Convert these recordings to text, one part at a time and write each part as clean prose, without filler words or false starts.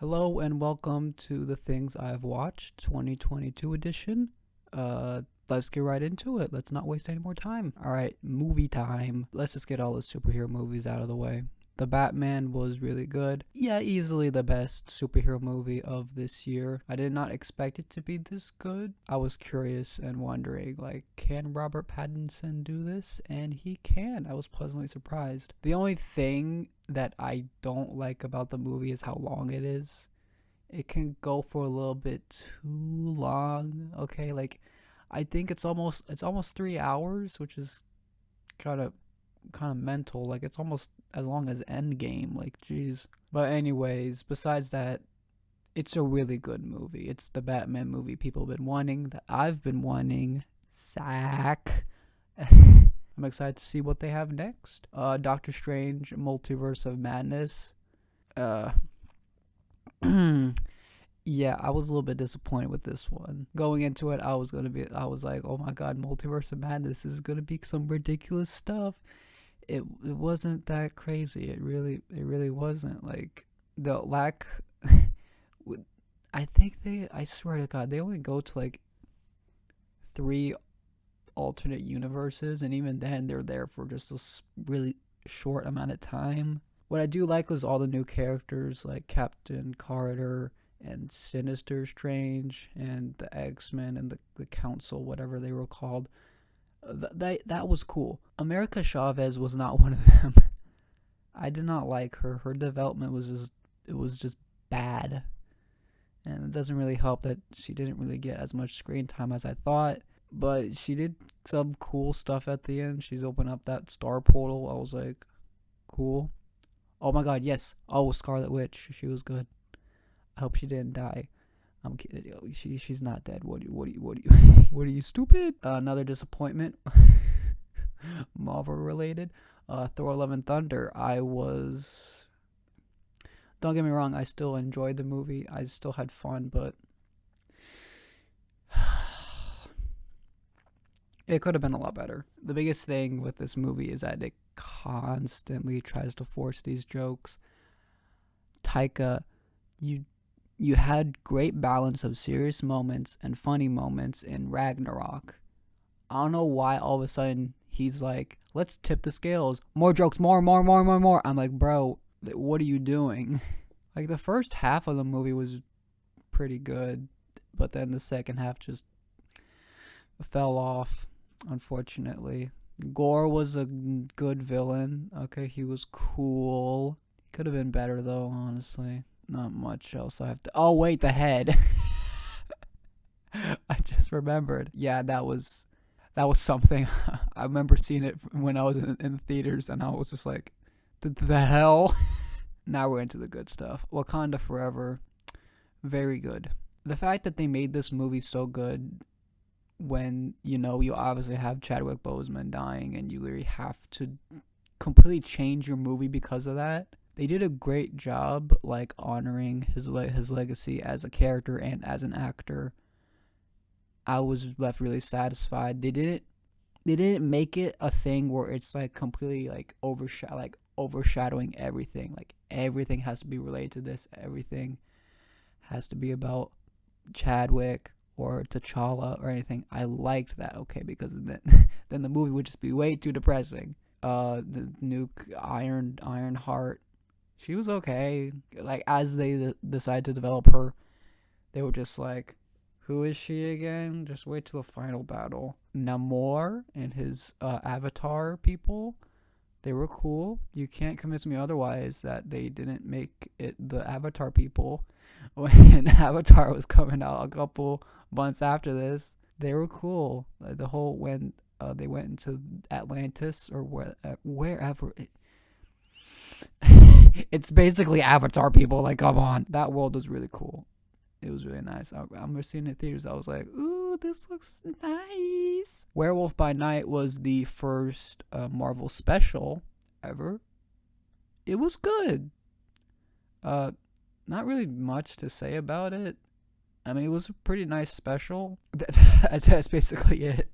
Hello and welcome to the Things I've Watched 2022 edition. Let's get right into it. Let's not waste any more time. All right, movie time. Let's just get all the superhero movies out of the way. The Batman was really good. Yeah, easily the best superhero movie of this year. I did not expect it to be this good. I was curious and wondering, like, can Robert Pattinson do this? And he can. I was pleasantly surprised. The only thing that I don't like about the movie is how long it is. It can go for a little bit too long. Okay, like I think it's almost 3 hours, which is kind of mental. Like it's almost as long as Endgame. Like jeez. But anyways, besides that, it's a really good movie. It's the Batman movie people have been wanting, that I've been wanting. Sack. I'm excited to see what they have next. Doctor Strange, Multiverse of Madness. Uh, yeah, I was a little bit disappointed with this one. Going into it, I was like, oh my god, Multiverse of Madness is gonna be some ridiculous stuff. It wasn't that crazy. It really wasn't. Like the lack. I swear to God, they only go to like three alternate universes, and even then, they're there for just a really short amount of time. What I do like was all the new characters like Captain Carter and Sinister Strange and the X-Men and the Council, whatever they were called. That was cool. America Chavez was not one of them. I did not like her. Her development was just bad. And it doesn't really help that she didn't really get as much screen time as I thought. But she did some cool stuff at the end. She's opened up that star portal. I was like, cool. Oh my god, yes. Oh, Scarlet Witch. She was good. I hope she didn't die. I'm kidding. She's not dead. What are you stupid? Another disappointment. Marvel related. Thor: Love and Thunder. Don't get me wrong. I still enjoyed the movie. I still had fun, but it could have been a lot better. The biggest thing with this movie is that it constantly tries to force these jokes. Taika, you had great balance of serious moments and funny moments in Ragnarok. I don't know why all of a sudden he's like, let's tip the scales. More jokes, more, more, more, more, more. I'm like, bro, what are you doing? Like the first half of the movie was pretty good, but then the second half just fell off, unfortunately. Gore was a good villain. Okay, he was cool. Could have been better though, honestly. Not much else I have to. Oh wait, the head. I just remembered. Yeah, that was something. I remember seeing it when I was in the theaters, and I was just like, the hell. Now we're into the good stuff. Wakanda Forever, very good. The fact that they made this movie so good when you obviously have Chadwick Boseman dying, and you literally have to completely change your movie because of that. They did a great job, like honoring his legacy as a character and as an actor. I was left really satisfied. They didn't make it a thing where it's like completely like overshadowing everything. Like everything has to be related to this. Everything has to be about Chadwick or T'Challa or anything. I liked that, okay, because then the movie would just be way too depressing. The new Iron Heart, she was okay. Like as they decide to develop her, they were just like, who is she again? Just wait till the final battle. Namor and his Avatar people, they were cool. You can't convince me otherwise that they didn't make it the Avatar people. When Avatar was coming out a couple months after this, they were cool. Like the whole when they went into Atlantis or wherever. It's basically Avatar people. Like, come on. That world was really cool. It was really nice. I remember seeing it in theaters. I was like, ooh, this looks nice. Werewolf by Night was the first Marvel special ever. It was good. Not really much to say about it. I mean, it was a pretty nice special. That's basically it.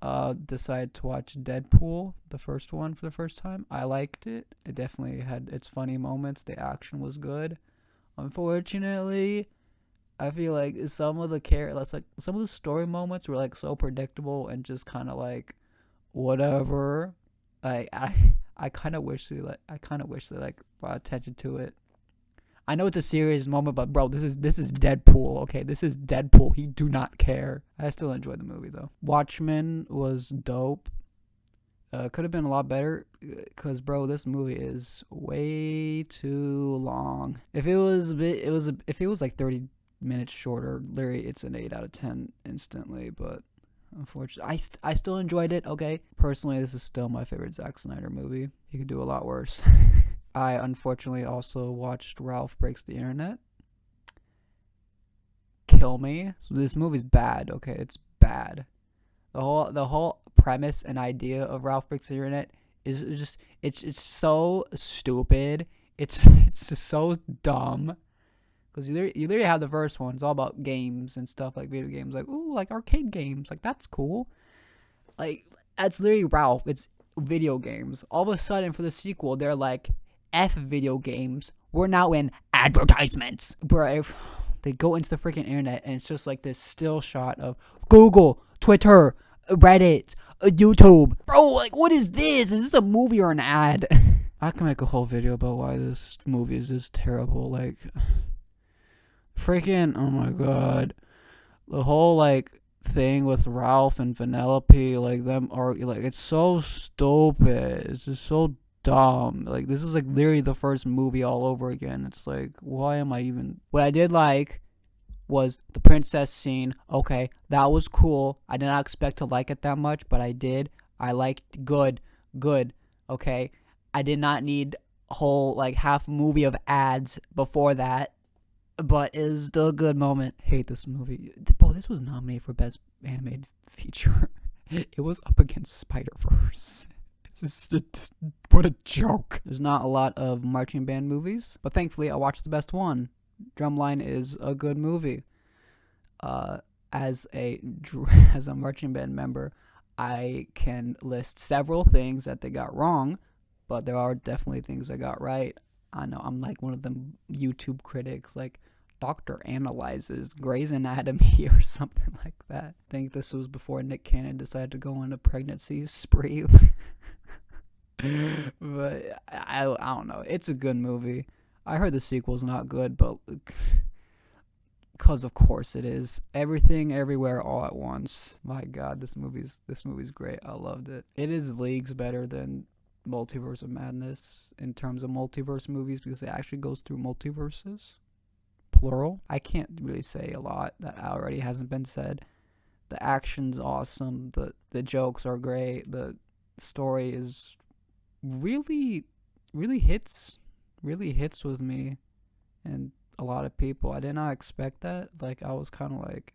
Decided to watch Deadpool, the first one, for the first time. I liked it. It definitely had its funny moments. The action was good. Unfortunately, I feel like some of the some of the story moments were like so predictable and just kind of like whatever. Like I kind of wish they like brought attention to it. I know it's a serious moment, but bro, this is Deadpool. Okay, this is Deadpool. He do not care. I still enjoyed the movie though. Watchmen was dope. Could have been a lot better, cause bro, this movie is way too long. If it was if it was like 30 minutes shorter, literally, it's an 8 out of 10 instantly. But unfortunately, I still enjoyed it. Okay, personally, this is still my favorite Zack Snyder movie. He could do a lot worse. I unfortunately also watched Ralph Breaks the Internet. Kill me. So this movie's bad. Okay, it's bad. The whole premise and idea of Ralph Breaks the Internet is just it's so stupid. It's just so dumb. Because you literally have the first one. It's all about games and stuff, like video games, like ooh, like arcade games, like that's cool. Like that's literally Ralph. It's video games. All of a sudden, for the sequel, they're like, F video games. We're now in advertisements. Bro, they go into the freaking internet and it's just like this still shot of Google, Twitter, Reddit, YouTube. Bro, like what is this? Is this a movie or an ad? I can make a whole video about why this movie is just terrible. Like, freaking, oh my god. The whole like thing with Ralph and Vanellope, like them are like, it's so stupid. It's just so dumb. Like this is like literally the first movie all over again. It's like, why am I even? What I did like was the princess scene. Okay, that was cool. I did not expect to like it that much, but I did. I liked good. Okay, I did not need a whole like half movie of ads before that, but it was still a good moment. Hate this movie. Bro, this was nominated for best animated feature. It was up against Spider-Verse. What a joke. There's not a lot of marching band movies, but thankfully I watched the best one. Drumline is a good movie. As a marching band member, I can list several things that they got wrong, but there are definitely things I got right. I know I'm like one of them YouTube critics, like Doctor analyzes Grey's Anatomy or something like that. I think this was before Nick Cannon decided to go on a pregnancy spree. But I don't know. It's a good movie. I heard the sequel's not good, but because of course it is. Everything, everywhere, all at once. My God, this movie's great. I loved it. It is leagues better than Multiverse of Madness in terms of multiverse movies because it actually goes through multiverses, plural. I can't really say a lot that already hasn't been said. The action's awesome. The jokes are great. The story is really hits with me and a lot of people. I did not expect that. Like I was kind of like,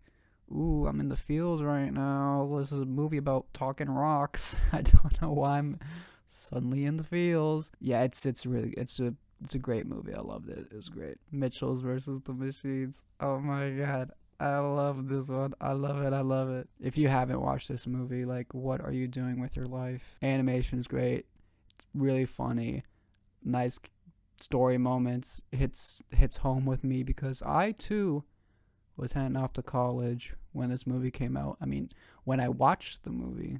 ooh, I'm in the fields right now. This is a movie about talking rocks. I don't know why I'm suddenly in the fields. Yeah, it's a great movie. I loved it. It was great. Mitchells versus the Machines. Oh my God. I love this one. I love it. If you haven't watched this movie, like, what are you doing with your life? Animation's great. It's really funny. Nice story moments. Hits home with me because I too was heading off to college when this movie came out. I mean, when I watched the movie,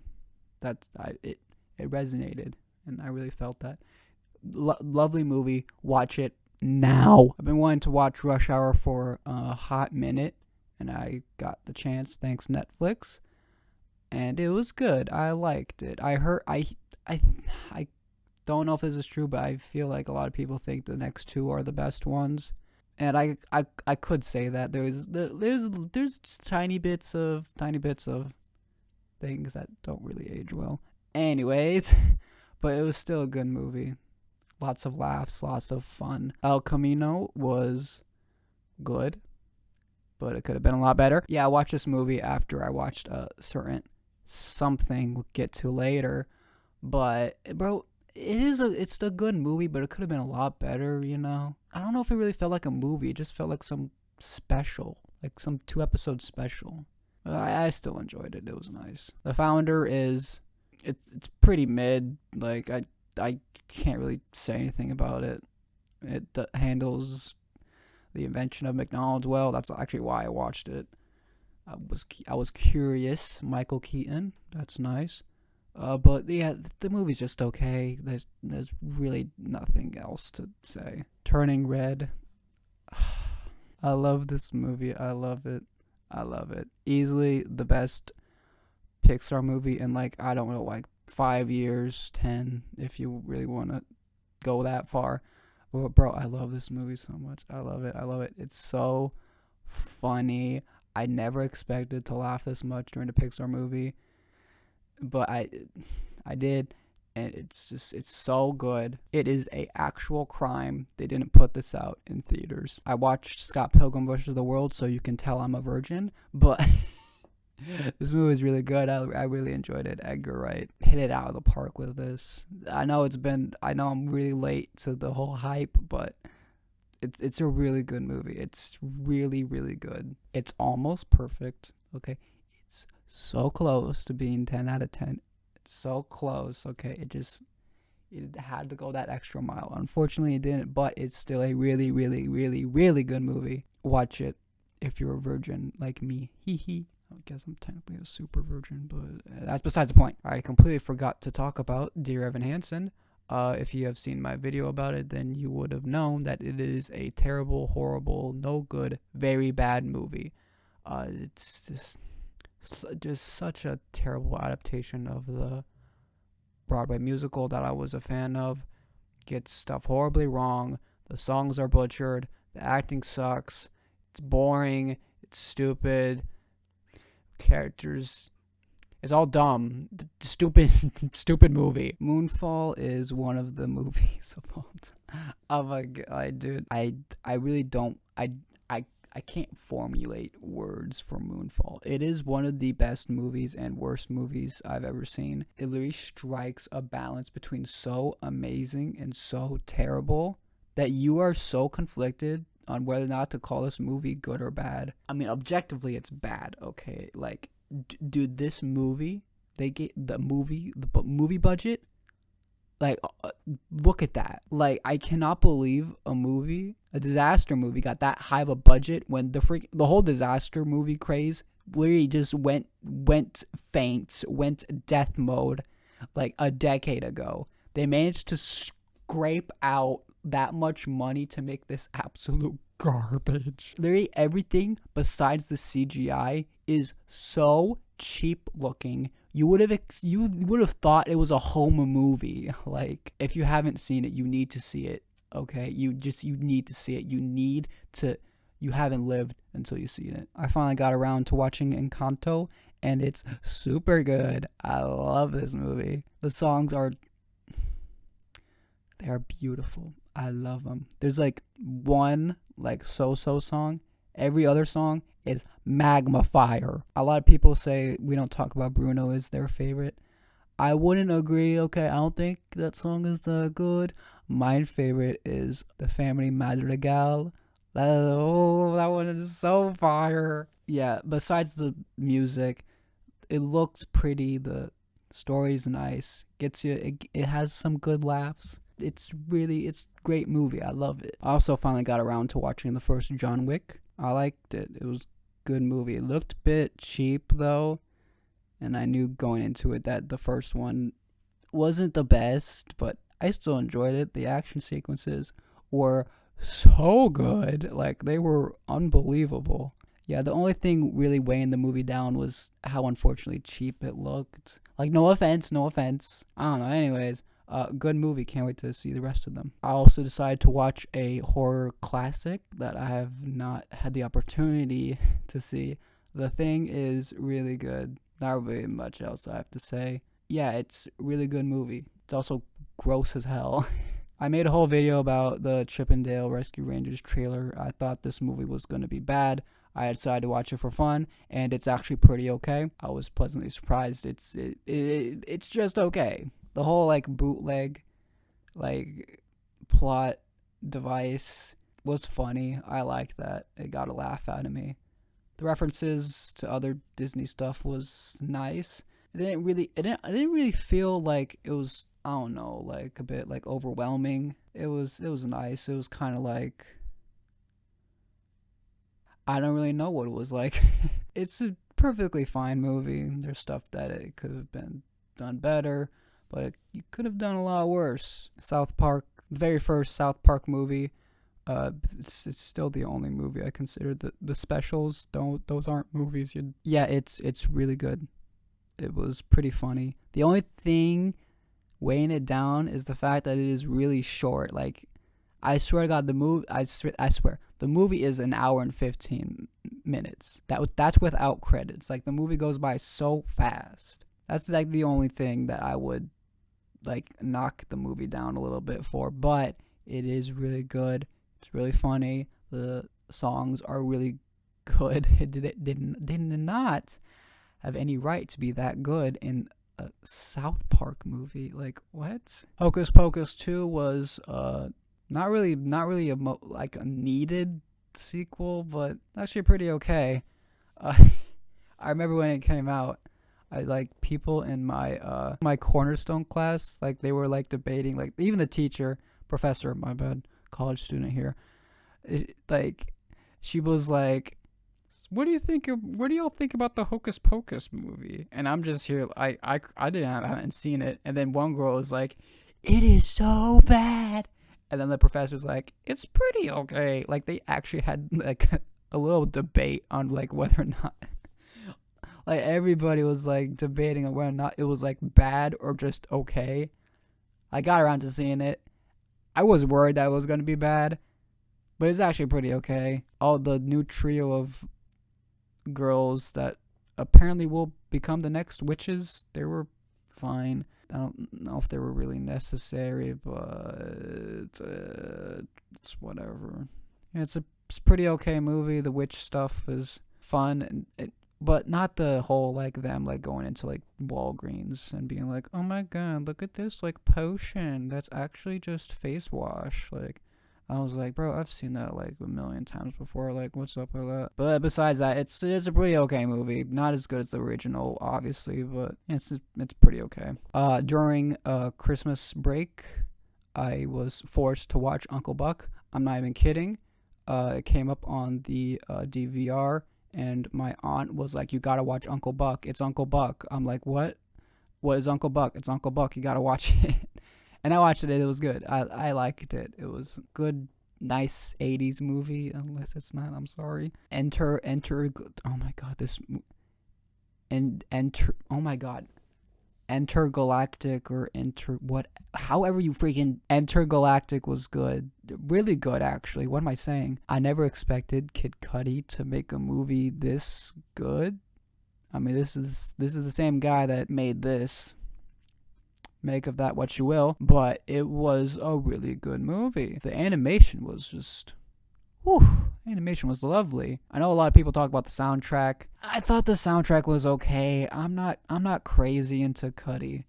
it resonated, and I really felt that. Lovely movie. Watch it now. I've been wanting to watch Rush Hour for a hot minute, and I got the chance thanks Netflix, and it was good. I liked it. I don't know if this is true, but I feel like a lot of people think the next two are the best ones, and I could say that there's tiny bits of things that don't really age well. Anyways, but it was still a good movie. Lots of laughs, lots of fun. El Camino was good, but it could have been a lot better. Yeah, I watched this movie after I watched a certain something we'll get to later. But, bro, it's a good movie, but it could have been a lot better, you know? I don't know if it really felt like a movie. It just felt like some special, like some 2-episode special. I still enjoyed it. It was nice. The Founder is... It's pretty mid. Like, I can't really say anything about it. It handles The Invention of McDonald's. Well, that's actually why I watched it. I was curious. Michael Keaton. That's nice. But yeah, the movie's just okay. There's really nothing else to say. Turning Red. I love this movie. I love it. I love it. Easily the best Pixar movie in, like, I don't know, like 5 years, 10, if you really want to go that far. But bro, I love this movie so much. I love it. I love it. It's so funny. I never expected to laugh this much during a Pixar movie, but I did, and it's so good. It is a actual crime they didn't put this out in theaters. I watched Scott Pilgrim vs. the World, so you can tell I'm a virgin, but this movie is really good. I really enjoyed it. Edgar Wright hit it out of the park with this. I know I'm really late to the whole hype, but it's a really good movie. It's really, really good. It's almost perfect. Okay. It's so close to being 10 out of 10. It's so close. Okay. It had to go that extra mile. Unfortunately, it didn't, but it's still a really, really, really, really good movie. Watch it if you're a virgin like me. Hee hee. I guess I'm technically a super virgin, but that's besides the point. I completely forgot to talk about Dear Evan Hansen. If you have seen my video about it, then you would have known that it is a terrible, horrible, no good, very bad movie. It's just such a terrible adaptation of the Broadway musical that I was a fan of. Gets stuff horribly wrong. The songs are butchered. The acting sucks. It's boring. It's stupid. Characters, it's all dumb. Stupid movie. Moonfall is one of the movies of all time. Oh my god, dude. I really don't. I can't formulate words for Moonfall. It is one of the best movies and worst movies I've ever seen. It literally strikes a balance between so amazing and so terrible that you are so conflicted on whether or not to call this movie good or bad. I mean, objectively, it's bad, okay? Like, dude, this movie, they get the movie budget. Like, look at that. Like, I cannot believe a disaster movie, got that high of a budget when the whole disaster movie craze literally just went death mode like a decade ago. They managed to scrape out that much money to make this absolute garbage. Literally everything besides the CGI is so cheap looking. You would have thought it was a home movie. Like, if you haven't seen it, you need to see it. Okay, you need to see it. You haven't lived until you've seen it. I finally got around to watching Encanto, and it's super good. I love this movie. The songs they're beautiful. I love them. There's like one like so-so song. Every other song is Magma Fire. A lot of people say We Don't Talk About Bruno is their favorite. I wouldn't agree. Okay, I don't think that song is that good. My favorite is The Family Madrigal. That one is so fire. Yeah, besides the music, it looks pretty. The story's nice. Gets you. It has some good laughs. It's great movie. I love it. I also finally got around to watching the first John Wick. I liked it. It was a good movie. It looked a bit cheap though, and I knew going into it that the first one wasn't the best, but I still enjoyed it. The action sequences were so good. Like, they were unbelievable. Yeah, the only thing really weighing the movie down was how unfortunately cheap it looked. Like, no offense. I don't know. Anyways, good movie. Can't wait to see the rest of them. I also decided to watch a horror classic that I have not had the opportunity to see. The Thing is really good. Not really much else I have to say. Yeah, it's a really good movie. It's also gross as hell. I made a whole video about the Chippendale Rescue Rangers trailer. I thought this movie was going to be bad. I decided to watch it for fun, and it's actually pretty okay. I was pleasantly surprised. It's just okay. The whole like bootleg like plot device was funny. I liked that. It got a laugh out of me. The references to other Disney stuff was nice. It didn't really feel like it was, I don't know, like a bit like overwhelming. It was nice. It was kind of like I don't really know what it was like. It's a perfectly fine movie. There's stuff that it could have been done better, but you could have done a lot worse. South Park, the very first South Park movie. It's still the only movie I consider. The specials don't, those aren't movies. Yeah, it's really good. It was pretty funny. The only thing weighing it down is the fact that it is really short. Like, I swear to God, the movie. I swear, the movie is an hour and 15 minutes. That's without credits. Like, the movie goes by so fast. That's like the only thing that I would like knock the movie down a little bit for. But it is really good. It's really funny. The songs are really good. It did not have any right to be that good in a South Park movie. Like, what? Hocus Pocus 2 was not really like a needed sequel, but actually pretty okay. I remember when it came out, I like people in my Cornerstone class, like they were like debating, like even the teacher, professor, my bad, college student here, like she was like, what do y'all think about the Hocus Pocus movie? And I'm just here, I hadn't seen it, and then one girl was like, it is so bad. And then the professor's like, it's pretty okay. Like, they actually had like a little debate on like whether or not, like everybody was like debating on whether or not it was like bad or just okay. I got around to seeing it. I was worried that it was gonna be bad, but it's actually pretty okay. All the new trio of girls that apparently will become the next witches, they were fine. I don't know if they were really necessary, but it's whatever. Yeah, it's pretty okay movie. The witch stuff is fun, but not the whole like them like going into like Walgreens and being like, oh my god, look at this like potion that's actually just face wash. Like, I was like, bro, I've seen that like a million times before. Like, what's up with that? But besides that, it's a pretty okay movie. Not as good as the original, obviously, but it's pretty okay. During Christmas break, I was forced to watch Uncle Buck. I'm not even kidding. It came up on the DVR, and my aunt was like, you gotta watch Uncle Buck. It's Uncle Buck. I'm like, what? What is Uncle Buck? It's Uncle Buck. You gotta watch it. And I watched it. It was good. I liked it. It was good, nice 80s movie. Unless it's not, I'm sorry. Enter. Oh my god, this. And enter. Oh my god. Intergalactic or what? However you freaking. Intergalactic was good. Really good, actually. What am I saying? I never expected Kid Cudi to make a movie this good. I mean, this is the same guy that made this. Make of that what you will, but it was a really good movie. The animation was just, animation was lovely. I know a lot of people talk about the soundtrack. I thought the soundtrack was okay. I'm not crazy into Cudi.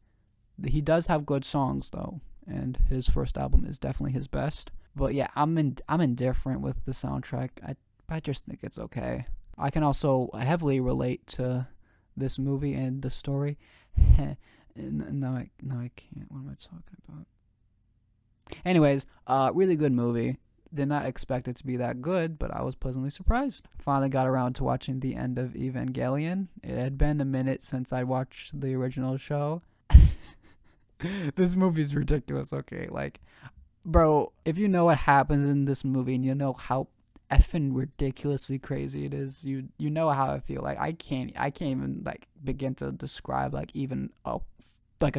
He does have good songs though, and his first album is definitely his best. But yeah, I'm indifferent with the soundtrack. I just think it's okay. I can also heavily relate to this movie and the story. No, I can't. What am I talking about? Anyways, really good movie. Did not expect it to be that good, but I was pleasantly surprised. Finally got around to watching the end of Evangelion. It had been a minute since I watched the original show. This movie's ridiculous, okay? Like, bro, if you know what happens in this movie and you know how effing ridiculously crazy it is, you know how I feel. Like, I can't even like begin to describe like even a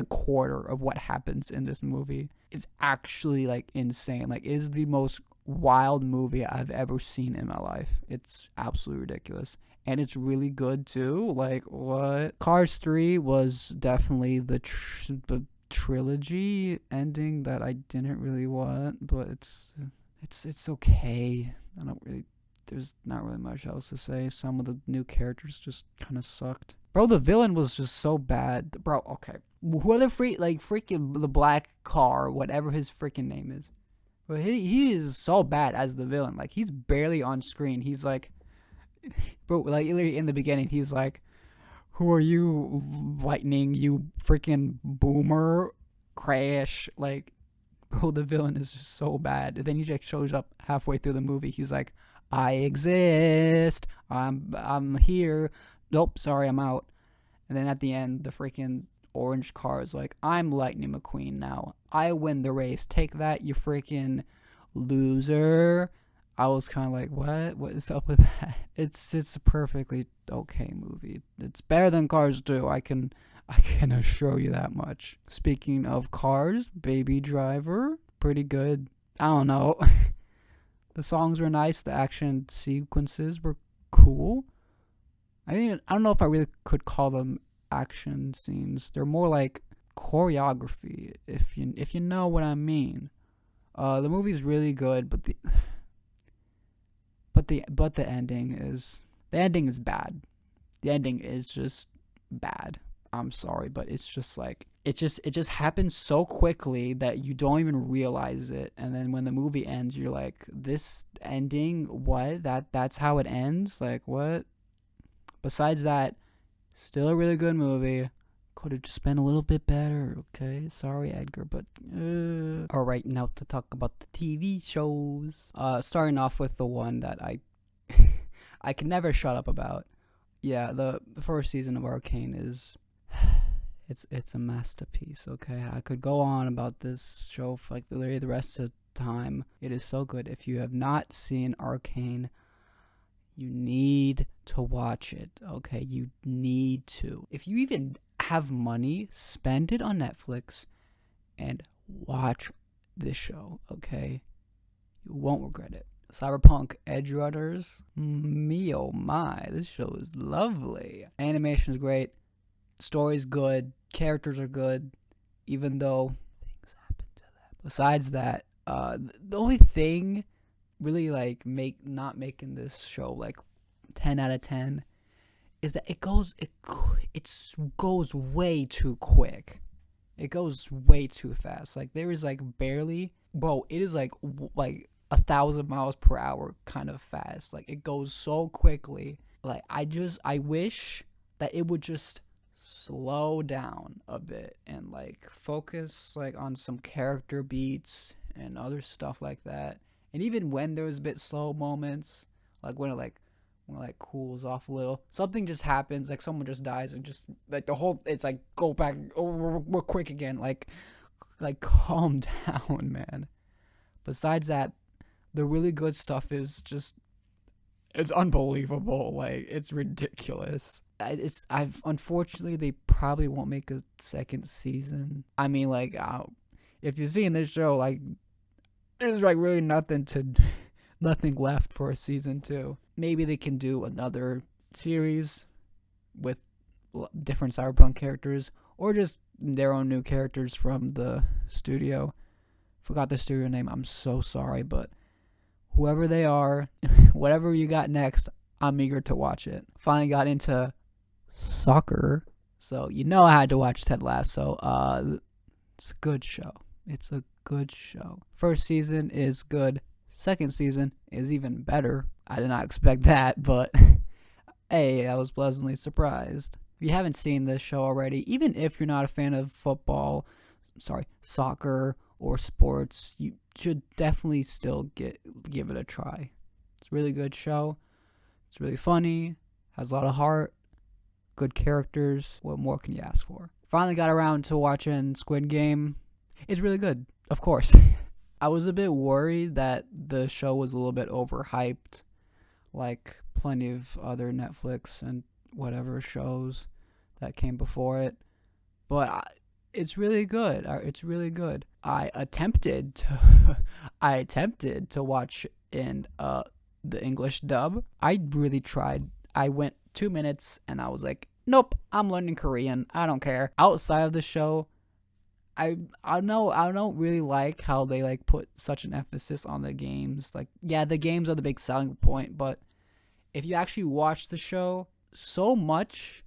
quarter of what happens in this movie. It's actually like insane. Like, it is the most wild movie I've ever seen in my life. It's absolutely ridiculous, and it's really good too. Like, what? Cars 3 was definitely the trilogy ending that I didn't really want, but it's okay. There's not really much else to say. Some of the new characters just kind of sucked. Bro, the villain was just so bad. Bro, okay. Whoever freaking the black car, whatever his freaking name is. But he is so bad as the villain. Like, he's barely on screen. He's like, bro, like in the beginning, he's like, who are you, Lightning, you freaking boomer? Crash. Like, bro, the villain is just so bad. And then he just shows up halfway through the movie. He's like, I exist. I'm here. Nope, sorry, I'm out. And then at the end, the freaking orange car is like, I'm Lightning McQueen now. I win the race. Take that, you freaking loser. I was kind of like, what? What is up with that? It's a perfectly okay movie. It's better than Cars 2. I can assure you that much. Speaking of Cars, Baby Driver, pretty good. I don't know. The songs were nice. The action sequences were cool. I don't know if I really could call them action scenes. They're more like choreography, if you know what I mean. The movie's really good, but the ending is bad. The ending is just bad. I'm sorry, but it's just like it just happens so quickly that you don't even realize it, and then when the movie ends, you're like, this ending, what? That's how it ends? Like, what? Besides that, still a really good movie. Could have just been a little bit better, okay? Sorry, Edgar, but Alright, now to talk about the TV shows. Starting off with the one that I I can never shut up about. Yeah, the first season of Arcane is it's a masterpiece, okay? I could go on about this show for like the rest of the time. It is so good. If you have not seen Arcane, you need to watch it, okay? You need to. If you even have money, spend it on Netflix and watch this show, okay? You won't regret it. Cyberpunk Edgerunners, me oh my, this show is lovely. Animation is great, story's good, characters are good, even though things happen to them. Besides that, the only thing really like not making this show like 10 out of 10 is that it goes way too quick. It goes way too fast. Like there is like barely, bro, it is like 1,000 miles per hour kind of fast. Like it goes so quickly. Like I wish that it would just slow down a bit and like focus like on some character beats and other stuff like that. And even when there's a bit slow moments, like when it cools off a little, something just happens, like someone just dies and just like it's like go back, oh, we're quick again, like calm down, man. Besides that, the really good stuff is just, it's unbelievable, like it's ridiculous. Unfortunately they probably won't make a second season. I mean, like if you're seeing this show, like there's like really nothing left for a season 2. Maybe they can do another series with different Cyberpunk characters, or just their own new characters from the studio. Forgot the studio name, I'm so sorry, but whoever they are, whatever you got next, I'm eager to watch it. Finally got into soccer, so you know I had to watch Ted Lasso. It's a good show. It's a good show. First season is good. Second season is even better. I did not expect that, but hey, I was pleasantly surprised. If you haven't seen this show already, even if you're not a fan of soccer or sports, you should definitely still give it a try. It's a really good show. It's really funny, has a lot of heart, good characters. What more can you ask for? Finally got around to watching Squid Game. It's really good, of course. I was a bit worried that the show was a little bit overhyped, like plenty of other Netflix and whatever shows that came before it. But it's really good. It's really good. I attempted to watch in the English dub. I really tried. I went 2 minutes and I was like, nope, I'm learning Korean. I don't care. Outside of the show, I don't really like how they like put such an emphasis on the games. Like, yeah, the games are the big selling point, but if you actually watch the show, so much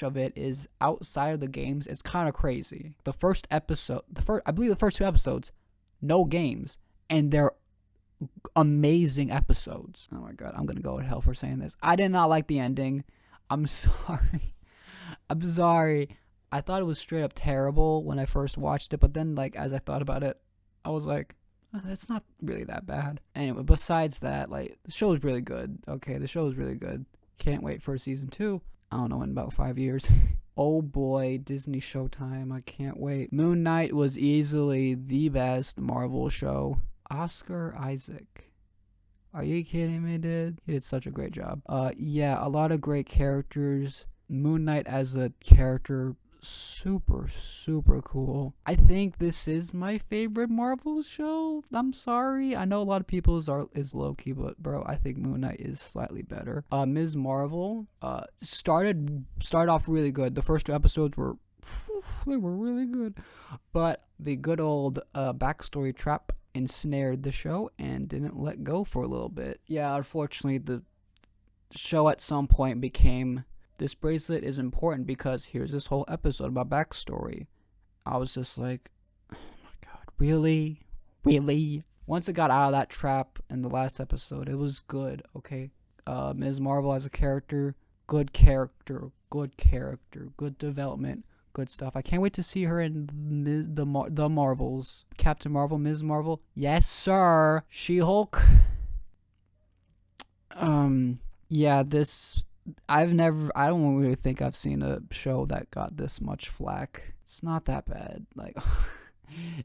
of it is outside of the games. It's kind of crazy. I believe the first 2 episodes, no games, and they're amazing episodes. Oh my god, I'm gonna go to hell for saying this. I did not like the ending. I'm sorry. I thought it was straight up terrible when I first watched it, but then like as I thought about it, I was like, That's not really that bad. Anyway, besides that, like, the show is really good. Okay, the show is really good. Can't wait for season 2. I don't know, in about 5 years. Oh boy, Disney Showtime. I can't wait. Moon Knight was easily the best Marvel show. Oscar Isaac. Are you kidding me, dude? He did such a great job. Yeah, a lot of great characters. Moon Knight as a character, super, super cool. I think this is my favorite Marvel show. I'm sorry. I know a lot of people's is low-key, but bro, I think Moon Knight is slightly better. Ms. Marvel started off really good. The first 2 episodes were they were really good. But the good old backstory trap ensnared the show and didn't let go for a little bit. Yeah, unfortunately, the show at some point became, this bracelet is important because here's this whole episode about backstory. I was just like, oh my god, really? Really? Once it got out of that trap in the last episode, it was good, okay? Ms. Marvel as a character, good development, good stuff. I can't wait to see her in the Marvels. Captain Marvel, Ms. Marvel, yes sir. She-Hulk. Yeah, I don't really think I've seen a show that got this much flack. It's not that bad. Like,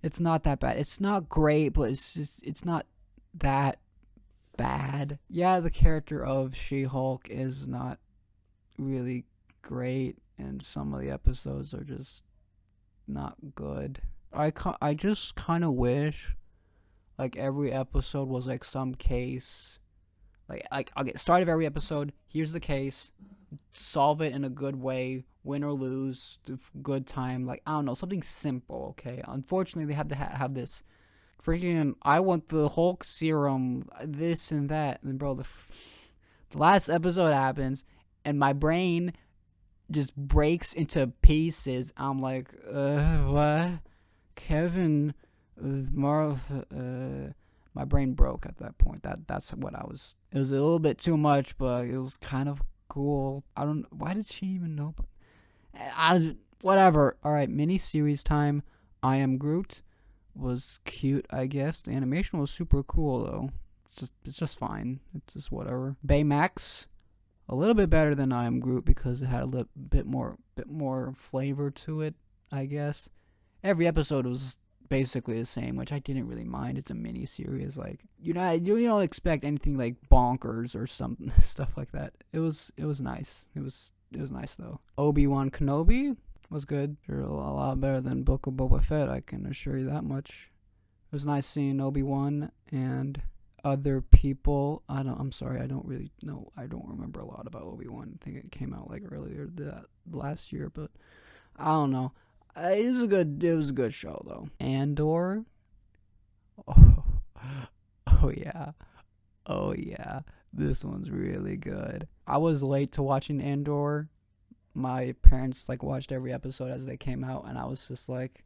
it's not that bad. It's not great, but it's not that bad. Yeah, the character of She-Hulk is not really great, and some of the episodes are just not good. I just kind of wish, like, every episode was like some case. Like I'll get start of every episode. Here's the case. Solve it in a good way. Win or lose. Good time. Like, I don't know, something simple. Okay. Unfortunately, they had to have this freaking. I want the Hulk serum. This and that. And bro, the last episode happens, and my brain just breaks into pieces. I'm like, what? Kevin, my brain broke at that point. That's what I was. It was a little bit too much, but it was kind of cool. I don't. Why did she even know? But whatever. All right, mini series time. I Am Groot was cute, I guess. The animation was super cool though. It's just fine. It's just whatever. Baymax, a little bit better than I Am Groot because it had a little bit more flavor to it, I guess. Every episode was basically the same, which I didn't really mind. It's a mini series. Like, you don't expect anything like bonkers or something stuff like that. It was nice. It was nice though. Obi-Wan Kenobi was good. Sure, a lot better than Book of Boba Fett, I can assure you that much. It was nice seeing Obi-Wan and other people. I'm sorry, I don't really know. I don't remember a lot about Obi-Wan. I think it came out like earlier that last year, but I don't know. It was a good show though. Andor. Oh yeah. This one's really good. I was late to watching Andor. My parents watched every episode as they came out, and I was just like,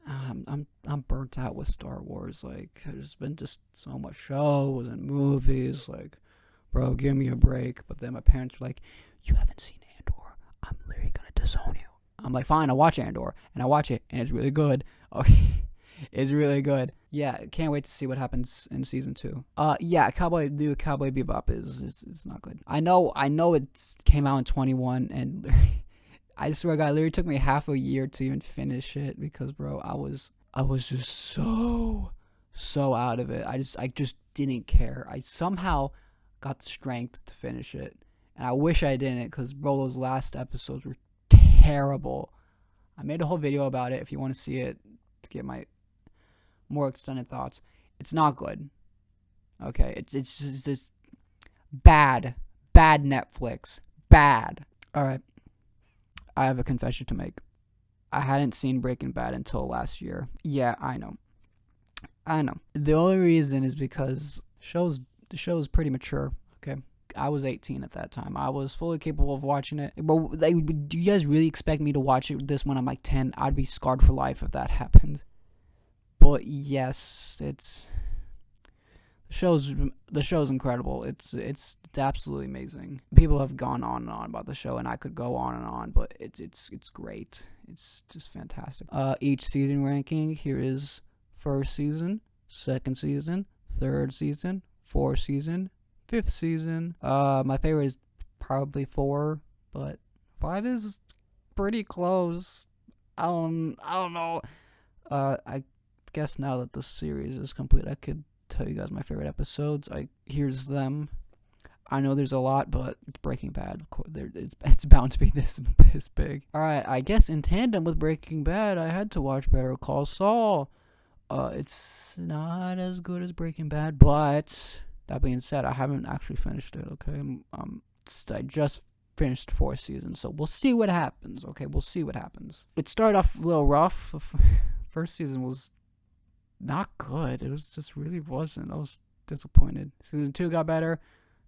I'm burnt out with Star Wars. Like, there's been just so much shows and movies. Like, bro, give me a break. But then my parents were like, you haven't seen Andor. I'm literally gonna disown you. I'm like, fine, I'll watch Andor. And I watch it, and it's really good. Okay. It's really good. Yeah, can't wait to see what happens in season 2. Yeah, Cowboy Bebop is not good. I know it came out in 21, and I swear to God, it literally took me half a year to even finish it because, bro, I was just so out of it. I just didn't care. I somehow got the strength to finish it, and I wish I didn't because, bro, those last episodes were terrible. I made a whole video about it if you want to see it to get my more extended thoughts. It's not good. Okay, it's just bad Netflix. Bad. All right. I have a confession to make. I hadn't seen Breaking Bad until last year. Yeah, I know. The only reason is because the show is pretty mature. Okay. I was 18 at that time. I was fully capable of watching it. But do you guys really expect me to watch this when I'm like 10? I'd be scarred for life if that happened. But yes, the show's incredible. It's absolutely amazing. People have gone on and on about the show, and I could go on and on, but it's great. It's just fantastic. Each season ranking. Here is first season. second season, third season, fourth season, fifth season. My favorite is probably 4, but 5 is pretty close. I don't know. I guess now that the series is complete, I could tell you guys my favorite episodes. Here's them. I know there's a lot, but it's Breaking Bad. Of course, it's bound to be this big. All right, I guess in tandem with Breaking Bad, I had to watch Better Call Saul. It's not as good as Breaking Bad, but that being said, I haven't actually finished it. Okay, I just finished 4th season, so we'll see what happens. Okay, we'll see what happens. It started off a little rough. First season was not good. It was just really wasn't. I was disappointed. Season 2 got better.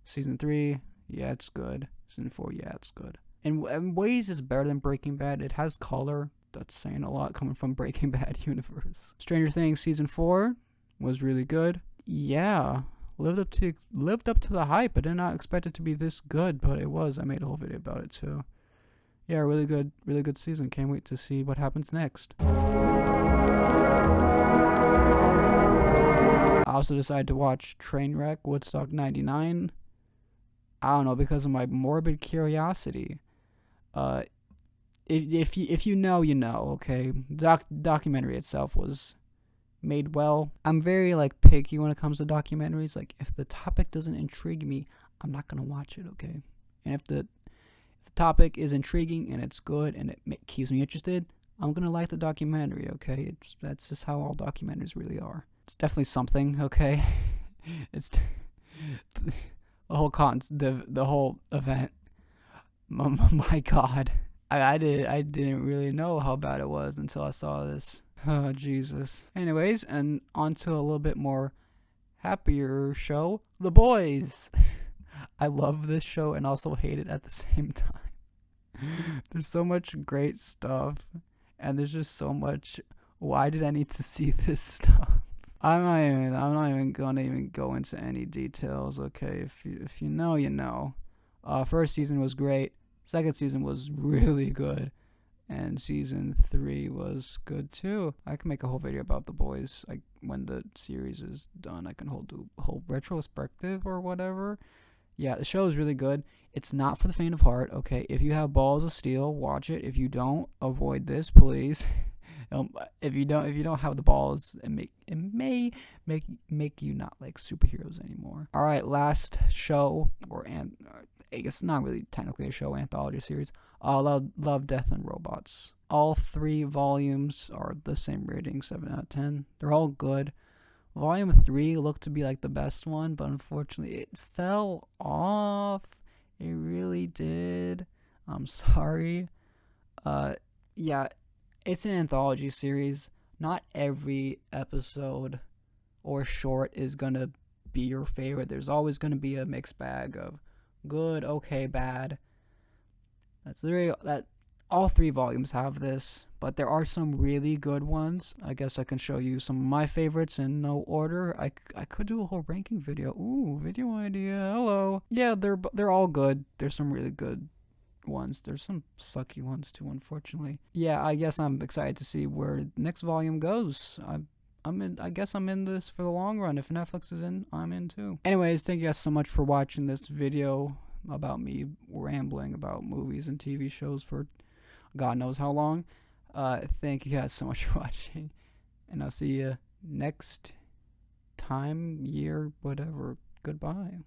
Season 3, yeah, it's good. Season 4, yeah, it's good. In ways, it's better than Breaking Bad. It has color. That's saying a lot coming from Breaking Bad universe. Stranger Things Season 4 was really good. Yeah, lived up to the hype. I did not expect it to be this good, but it was. I made a whole video about it too. Yeah, really good season. Can't wait to see what happens next. I also decided to watch Trainwreck Woodstock 99. I don't know, because of my morbid curiosity. If you know, you know, okay? Documentary itself was made well. I'm very, picky when it comes to documentaries. If the topic doesn't intrigue me, I'm not going to watch it, okay? And if the topic is intriguing and it's good and it keeps me interested, I'm going to like the documentary, okay? That's just how all documentaries really are. It's definitely something, okay? It's the whole event. My God, I didn't really know how bad it was until I saw this. Oh Jesus. Anyways, and on to a little bit more happier show, The Boys. I love this show and also hate it at the same time. There's so much great stuff, and there's just so much. Why did I need to see this stuff? I'm not even gonna go into any details. Okay, if you know, you know. First season was great. Second season was really good, and season 3 was good too. I can make a whole video about The Boys. When the series is done, I can do a whole retrospective or whatever. Yeah, the show is really good. It's not for the faint of heart. Okay, if you have balls of steel, watch it. If you don't, avoid this, please. If you don't have the balls, it may make you not like superheroes anymore. All right, last show, I guess not really technically a show, anthology series. Love, Death, and Robots. All 3 volumes are the same rating, 7 out of 10. They're all good. Volume 3 looked to be the best one, but unfortunately it fell off. It really did. I'm sorry. Yeah. It's an anthology series. Not every episode or short is going to be your favorite. There's always going to be a mixed bag of good, okay, bad. All 3 volumes have this, but there are some really good ones. I guess I can show you some of my favorites in no order. I could do a whole ranking video. Ooh, video idea. Hello. Yeah, they're all good. There's some really good ones. There's some sucky ones too, unfortunately. Yeah, I guess I'm excited to see where the next volume goes. I guess I'm in this for the long run. If Netflix is in, I'm in too. Anyways, thank you guys so much for watching this video about me rambling about movies and TV shows for God knows how long. Thank you guys so much for watching, and I'll see you next time, year, whatever. Goodbye.